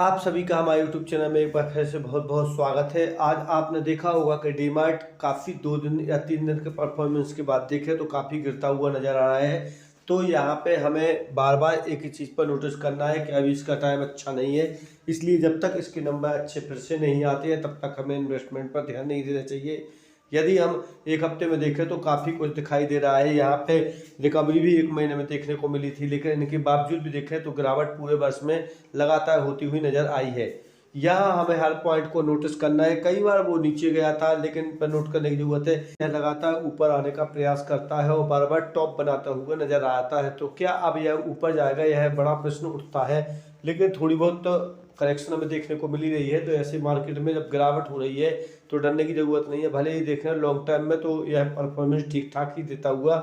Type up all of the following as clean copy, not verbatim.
आप सभी का हमारे यूट्यूब चैनल में एक बार फिर से बहुत बहुत स्वागत है। आज आपने देखा होगा कि डीमार्ट काफ़ी 2 दिन या 3 दिन के परफॉर्मेंस के बाद देखें तो काफ़ी गिरता हुआ नज़र आ रहा है। तो यहाँ पे हमें बार बार एक ही चीज़ पर नोटिस करना है कि अभी इसका टाइम अच्छा नहीं है, इसलिए जब तक इसके नंबर अच्छे फिर से नहीं आते हैं तब तक हमें इन्वेस्टमेंट पर ध्यान नहीं देना चाहिए। यदि हम एक हफ्ते में देखें तो काफ़ी कुछ दिखाई दे रहा है। यहाँ पे रिकवरी भी 1 महीने में देखने को मिली थी, लेकिन इनके बावजूद भी देखें तो गिरावट पूरे वर्ष में लगातार होती हुई नजर आई है। यहाँ हमें हर पॉइंट को नोटिस करना है। कई बार वो नीचे गया था, लेकिन पर नोट करने की जरूरत है यह लगातार ऊपर आने का प्रयास करता है और बार बार टॉप बनाता हुआ नजर आता है। तो क्या अब यह ऊपर जाएगा, यह बड़ा प्रश्न उठता है। लेकिन थोड़ी बहुत तो करेक्शन हमें देखने को मिल ही रही है। तो ऐसे मार्केट में जब गिरावट हो रही है तो डरने की जरूरत नहीं है। भले ही देखें लॉन्ग टर्म में तो यह परफॉर्मेंस ठीक ठाक ही देता हुआ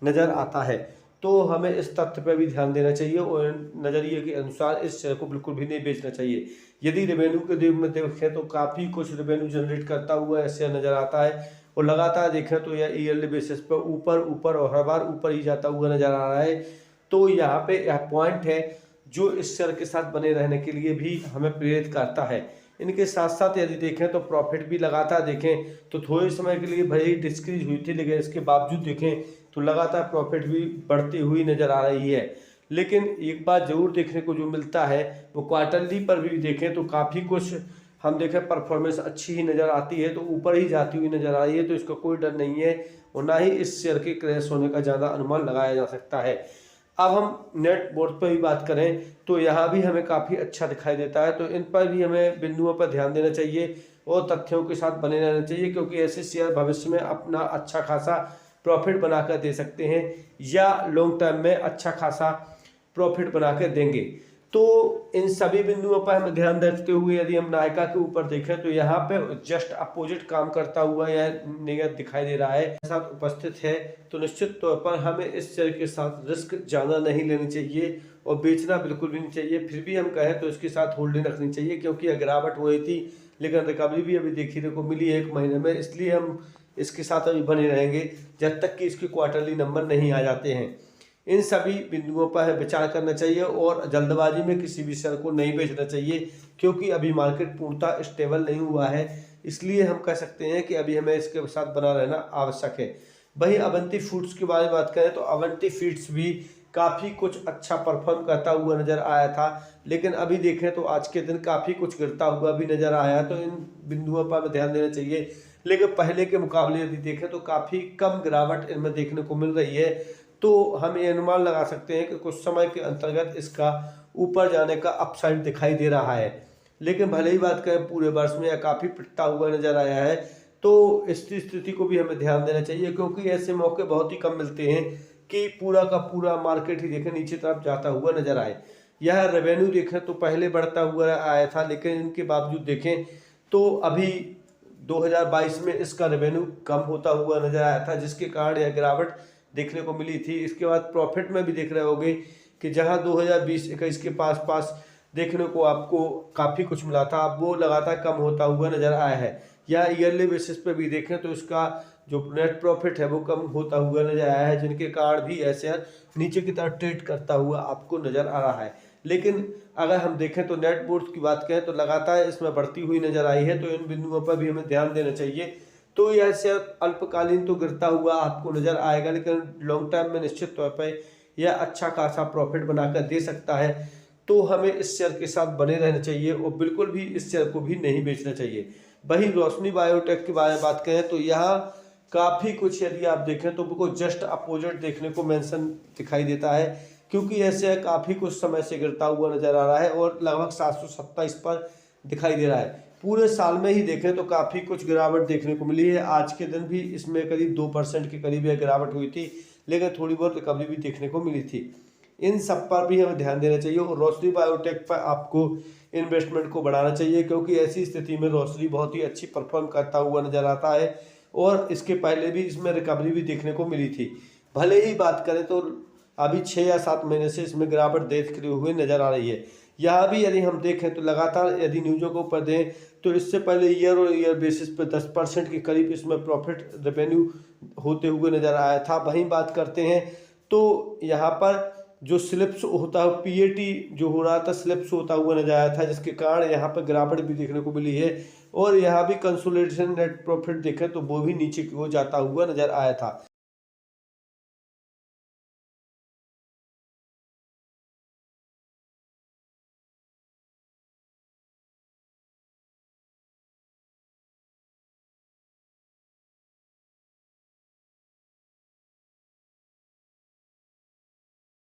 नजर आता है। तो हमें इस तथ्य पर भी ध्यान देना चाहिए और नजरिए के अनुसार इस शेयर को बिल्कुल भी नहीं बेचना चाहिए। यदि रेवेन्यू के दिन में देखें तो काफ़ी कुछ रेवेन्यू जनरेट करता हुआ ऐसे नज़र आता है और लगातार देखें तो यह ईयरली बेसिस पर ऊपर ऊपर और हर बार ऊपर ही जाता हुआ नजर आ रहा है। तो यहाँ पे यह पॉइंट है जो इस शेयर के साथ बने रहने के लिए भी हमें प्रेरित करता है। इनके साथ साथ यदि देखें तो प्रॉफिट भी लगातार देखें तो थोड़े समय के लिए भले ही डिस्क्रीज हुई थी, लेकिन इसके बावजूद देखें तो लगातार प्रॉफिट भी बढ़ती हुई नज़र आ रही है। लेकिन एक बात जरूर देखने को जो मिलता है वो क्वार्टरली पर भी देखें तो काफ़ी कुछ हम देखें परफॉर्मेंस अच्छी ही नज़र आती है, तो ऊपर ही जाती हुई नज़र आ रही है। तो इसका कोई डर नहीं है और ना ही इस शेयर के क्रैश होने का ज़्यादा अनुमान लगाया जा सकता है। अब हम नेट बोर्ड पर भी बात करें तो यहाँ भी हमें काफ़ी अच्छा दिखाई देता है। तो इन पर भी हमें बिंदुओं पर ध्यान देना चाहिए और तथ्यों के साथ बने रहना चाहिए, क्योंकि ऐसे शेयर भविष्य में अपना अच्छा खासा प्रॉफिट बनाकर दे सकते हैं या लॉन्ग टर्म में अच्छा खासा प्रॉफिट बनाकर देंगे। तो इन सभी बिंदुओं पर हमें ध्यान रखते हुए यदि हम नायका के ऊपर देखें तो यहाँ पे जस्ट अपोजिट काम करता हुआ यह नियत दिखाई दे रहा है साथ उपस्थित है। तो निश्चित तौर पर हमें इस शेयर के साथ रिस्क ज़्यादा नहीं लेनी चाहिए और बेचना बिल्कुल भी नहीं चाहिए। फिर भी हम कहें तो इसके साथ होल्डिंग रखनी चाहिए, क्योंकि गिरावट हो रही थी लेकिन रिकवरी भी अभी देखने को मिली है 1 महीने में, इसलिए हम इसके साथ अभी बने रहेंगे जब तक कि इसके क्वार्टरली नंबर नहीं आ जाते हैं। इन सभी बिंदुओं पर विचार करना चाहिए और जल्दबाजी में किसी भी शेयर को नहीं बेचना चाहिए, क्योंकि अभी मार्केट पूर्णतः स्टेबल नहीं हुआ है। इसलिए हम कह सकते हैं कि अभी हमें इसके साथ बना रहना आवश्यक है। वहीं अवंती फूड्स के बारे में बात करें तो अवंती फीड्स भी काफ़ी कुछ अच्छा परफॉर्म करता हुआ नज़र आया था, लेकिन अभी देखें तो आज के दिन काफ़ी कुछ गिरता हुआ भी नज़र आया। तो इन बिंदुओं पर ध्यान देना चाहिए। लेकिन पहले के मुकाबले यदि देखें तो काफ़ी कम गिरावट इनमें देखने को मिल रही है। तो हम ये अनुमान लगा सकते हैं कि कुछ समय के अंतर्गत इसका ऊपर जाने का अपसाइड दिखाई दे रहा है। लेकिन भले ही बात करें पूरे वर्ष में यह काफ़ी पिटता हुआ नजर आया है। तो इस स्थिति को भी हमें ध्यान देना चाहिए, क्योंकि ऐसे मौके बहुत ही कम मिलते हैं कि पूरा का पूरा मार्केट ही देखें नीचे तरफ जाता हुआ नजर आए। यह रेवेन्यू देखें तो पहले बढ़ता हुआ आया था, लेकिन इनके बावजूद देखें तो अभी 2022 में इसका रेवेन्यू कम होता हुआ नजर आया था, जिसके कारण यह गिरावट देखने को मिली थी। इसके बाद प्रॉफिट में भी देख रहे होंगे कि जहां 2020-21 के पास देखने को आपको काफ़ी कुछ मिला था, अब वो लगातार कम होता हुआ नजर आया है। या ईयरली बेसिस पे भी देखें तो इसका जो नेट प्रॉफिट है वो कम होता हुआ नजर आया है, जिनके कारण भी ऐसे नीचे की तरफ ट्रेड करता हुआ आपको नजर आ रहा है। लेकिन अगर हम देखें तो नेट बोर्ड की बात करें तो लगातार इसमें बढ़ती हुई नजर आई है। तो इन बिंदुओं पर भी हमें ध्यान देना चाहिए। तो यह शेयर अल्पकालीन तो गिरता हुआ आपको नजर आएगा, लेकिन लॉन्ग टर्म में निश्चित तौर पर यह अच्छा खासा प्रॉफिट बनाकर दे सकता है। तो हमें इस शेयर के साथ बने रहना चाहिए और बिल्कुल भी इस शेयर को भी नहीं बेचना चाहिए। वहीं रोशनी बायोटेक के बारे में बात करें तो यहाँ काफ़ी कुछ यदि आप देखें तो बिल्कुल जस्ट अपोजिट देखने को मेंशन दिखाई देता है, क्योंकि यह शेयर काफ़ी कुछ समय से गिरता हुआ नजर आ रहा है और लगभग 727 पर दिखाई दे रहा है। पूरे साल में ही देखें तो काफ़ी कुछ गिरावट देखने को मिली है। आज के दिन भी इसमें करीब 2% के करीब यह गिरावट हुई थी, लेकिन थोड़ी बहुत रिकवरी भी देखने को मिली थी। इन सब पर भी हमें ध्यान देना चाहिए और रोशनी बायोटेक पर आपको इन्वेस्टमेंट को बढ़ाना चाहिए, क्योंकि ऐसी स्थिति में रोशनी बहुत ही अच्छी परफॉर्म करता हुआ नजर आता है और इसके पहले भी इसमें रिकवरी भी देखने को मिली थी। भले ही बात करें तो अभी 6 या 7 महीने से इसमें गिरावट देखते हुए नजर आ रही है। यहाँ भी यदि हम देखें तो लगातार यदि न्यूज़ों को ऊपर दें तो इससे पहले ईयर और ईयर बेसिस पर 10% के करीब इसमें प्रॉफिट रेवेन्यू होते हुए नजर आया था। वहीं बात करते हैं तो यहाँ पर जो स्लिप्स होता है पीएटी जो हो रहा था स्लिप्स होता हुआ नजर आया था, जिसके कारण यहाँ पर गिरावट भी देखने को मिली है। और यहाँ भी कंसोलिडेशन नेट प्रॉफिट देखें तो वो भी नीचे की ओर जाता हुआ नजर आया था।